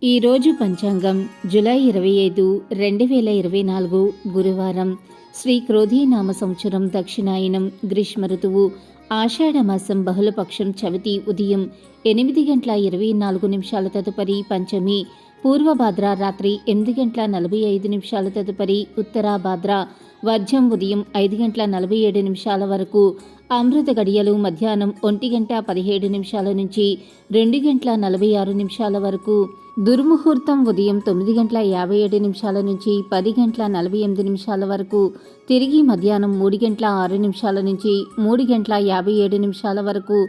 ఈరోజు పంచాంగం జూలై 25, 2024 గురువారం. శ్రీ క్రోధీనామ సంవత్సరం దక్షిణాయనం గ్రీష్మ ఋతువు ఆషాఢమాసం బహుళపక్షం చవితి ఉదయం 8:24 తదుపరి పంచమి పూర్వభాద్ర రాత్రి 8:45 తదుపరి ఉత్తరాభాద్ర వర్జం ఉదయం 5:47 వరకు. అమృత గడియలు మధ్యాహ్నం 1:17 నుంచి 2:46 వరకు. దుర్ముహూర్తం ఉదయం 9:57 నుంచి 10:48 వరకు. తిరిగి మధ్యాహ్నం 3:06 నుంచి 3:57 వరకు.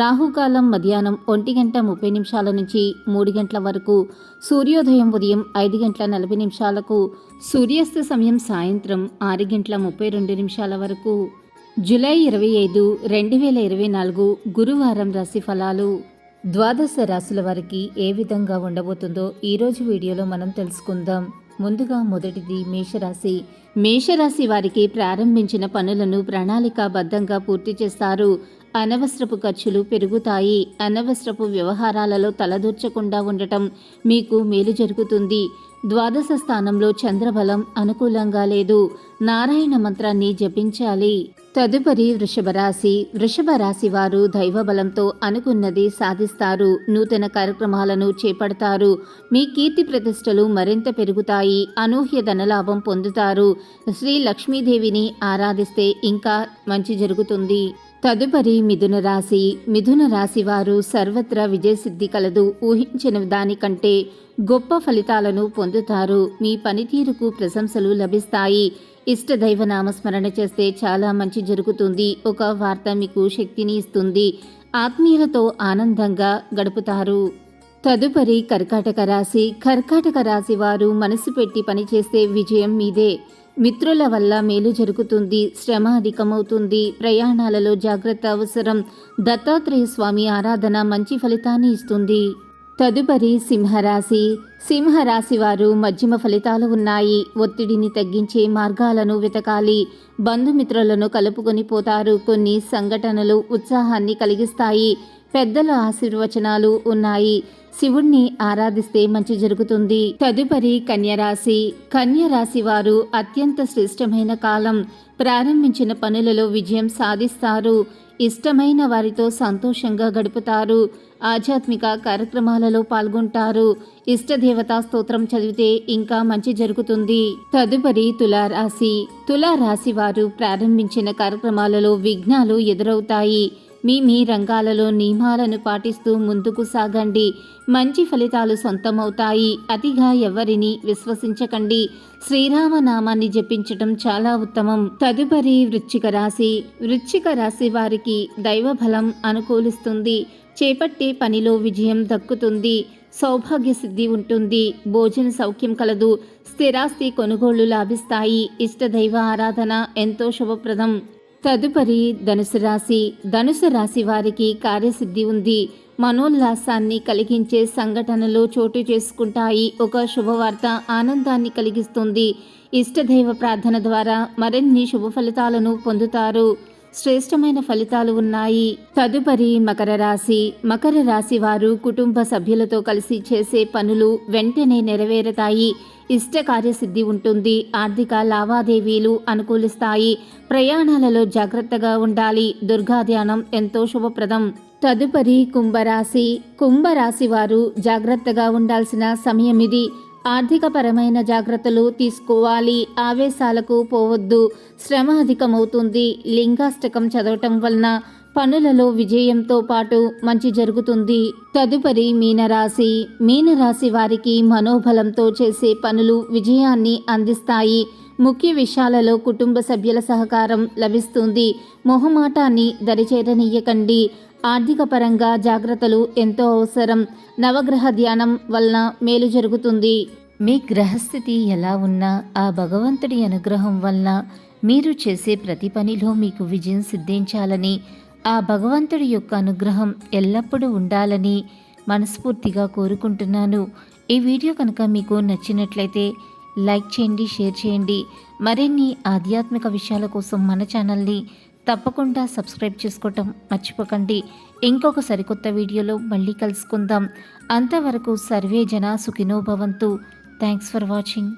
రాహుకాలం మధ్యాహ్నం 1:30 నుంచి 3 గంటల వరకు. సూర్యోదయం ఉదయం 5:40 సూర్యాస్త సమయం సాయంత్రం 6:32 వరకు. జూలై 25, 2024 గురువారం రాశి ఫలాలు. ద్వాదశ రాశుల వారికి ఏ విధంగా ఉండబోతుందో ఈరోజు వీడియోలో మనం తెలుసుకుందాం. ముందుగా మొదటిది మేషరాశి. మేషరాశి వారికి ప్రారంభించిన పనులను ప్రణాళికాబద్ధంగా పూర్తి చేస్తారు. అనవసరపు ఖర్చులు పెరుగుతాయి. అనవసరపు వ్యవహారాలలో తలదూర్చకుండా ఉండటం మీకు మేలు జరుగుతుంది. ద్వాదశ స్థానంలో చంద్రబలం అనుకూలంగా లేదు. నారాయణ మంత్రాన్ని జపించాలి. తదుపరి వృషభ రాశి. వృషభ రాశి వారు దైవబలంతో అనుకున్నది సాధిస్తారు. నూతన కార్యక్రమాలను చేపడతారు. మీ కీర్తి ప్రతిష్టలు మరింత పెరుగుతాయి. అనూహ్య ధనలాభం పొందుతారు. శ్రీ లక్ష్మీదేవిని ఆరాధిస్తే ఇంకా మంచి జరుగుతుంది. తదుపరి మిథున రాశి. మిథున రాశి వారు సర్వత్రా విజయసిద్ధి కలదు. ఊహించిన దానికంటే గొప్ప ఫలితాలను పొందుతారు. మీ పనితీరుకు ప్రశంసలు లభిస్తాయి. ఇష్టదైవ నామస్మరణ చేస్తే చాలా మంచి జరుగుతుంది. ఒక వార్త మీకు శక్తిని ఇస్తుంది. ఆత్మీయులతో ఆనందంగా గడుపుతారు. తదుపరి కర్కాటక రాశి. కర్కాటక రాశి వారు మనసు పెట్టి పనిచేస్తే విజయం మీదే. మిత్రుల వల్ల మేలు జరుగుతుంది. శ్రమ అధికమవుతుంది. ప్రయాణాలలో జాగ్రత్త అవసరం. దత్తాత్రేయ స్వామి ఆరాధన మంచి ఫలితాన్ని ఇస్తుంది. తదుపరి సింహరాశి. సింహరాశి వారు మధ్యమ ఫలితాలు ఉన్నాయి. ఒత్తిడిని తగ్గించే మార్గాలను వెతకాలి. బంధుమిత్రులను కలుపుకొని పోతారు. కొన్ని సంఘటనలు ఉత్సాహాన్ని కలిగిస్తాయి. పెద్దల ఆశీర్వచనాలు ఉన్నాయి. శివుణ్ణి ఆరాధిస్తే మంచి జరుగుతుంది. తదుపరి కన్యరాశి. కన్యరాశి వారు అత్యంత శ్రేష్టమైన కాలం. ప్రారంభించిన పనులలో విజయం సాధిస్తారు. ఇష్టమైన వారితో సంతోషంగా గడుపుతారు. ఆధ్యాత్మిక కార్యక్రమాలలో పాల్గొంటారు. ఇష్టదేవతా స్తోత్రం చదివితే ఇంకా మంచి జరుగుతుంది. తదుపరి తులారాశి. తులారాశి వారు ప్రారంభించిన కార్యక్రమాలలో విఘ్నాలు ఎదురవుతాయి. మీ రంగాలలో నియమాలను పాటిస్తూ ముందుకు సాగండి. మంచి ఫలితాలు సొంతమవుతాయి. అతిగా ఎవరిని విశ్వసించకండి. శ్రీరామనామాన్ని జపించటం చాలా ఉత్తమం. తదుపరి వృశ్చిక రాశి. వృశ్చిక రాశి వారికి దైవబలం అనుకూలిస్తుంది. చేపట్టే పనిలో విజయం దక్కుతుంది. సౌభాగ్య సిద్ధి ఉంటుంది. భోజన సౌఖ్యం కలదు. స్థిరాస్తి కొనుగోళ్లు లాభిస్తాయి. ఇష్టదైవ ఆరాధన ఎంతో శుభప్రదం. తదుపరి ధనుసు రాశి. ధనుసు రాశి వారికి కార్యసిద్ధి ఉంది. మనోల్లాసాన్ని కలిగించే సంఘటనలు చోటు చేసుకుంటాయి. ఒక శుభవార్త ఆనందాన్ని కలిగిస్తుంది. ఇష్టదైవ ప్రార్థన ద్వారా మరిన్ని శుభ ఫలితాలను పొందుతారు. శ్రేష్టమైన ఫలితాలు ఉన్నాయి. తదుపరి మకర రాశి. మకర రాశి వారు కుటుంబ సభ్యులతో కలిసి చేసే పనులు వెంటనే నెరవేరుతాయి. ఇష్ట కార్యసిద్ధి ఉంటుంది. ఆర్థిక లావాదేవీలు అనుకూలిస్తాయి. ప్రయాణాలలో జాగ్రత్తగా ఉండాలి. దుర్గా ధ్యానం ఎంతో శుభప్రదం. తదుపరి కుంభరాశి. కుంభరాశి వారు జాగ్రత్తగా ఉండాల్సిన సమయం ఇది. ఆర్థికపరమైన జాగ్రత్తలు తీసుకోవాలి. ఆవేశాలకు పోవద్దు. శ్రమ అధికమవుతుంది. లింగాష్టకం చదవటం వలన పనులలో విజయంతో పాటు మంచి జరుగుతుంది. తదుపరి మీనరాశి. మీనరాశి వారికి మనోబలంతో చేసే పనులు విజయాన్ని అందిస్తాయి. ముఖ్య విషయాలలో కుటుంబ సభ్యుల సహకారం లభిస్తుంది. మొహమాటాన్ని దరిచేరనీయకండి. ఆర్థిక పరంగా జాగ్రత్తలు ఎంతో అవసరం. నవగ్రహ ధ్యానం వలన మేలు జరుగుతుంది. మీ గ్రహస్థితి ఎలా ఉన్నా ఆ భగవంతుడి అనుగ్రహం వలన మీరు చేసే ప్రతి పనిలో మీకు విజయం సిద్ధించాలని, ఆ భగవంతుడి యొక్క అనుగ్రహం ఎల్లప్పుడూ ఉండాలని మనస్ఫూర్తిగా కోరుకుంటున్నాను. ఈ వీడియో కనుక మీకు నచ్చినట్లయితే లైక్ చేయండి, షేర్ చేయండి. మరిన్ని ఆధ్యాత్మిక విషయాల కోసం మన ఛానల్ని తప్పకుండా సబ్స్క్రైబ్ చేసుకోవటం మర్చిపోకండి. ఇంకొక సరికొత్త వీడియోలో మళ్ళీ కలుసుకుందాం. అంతవరకు సర్వే జన సుఖినో భవంతు. Thanks for watching.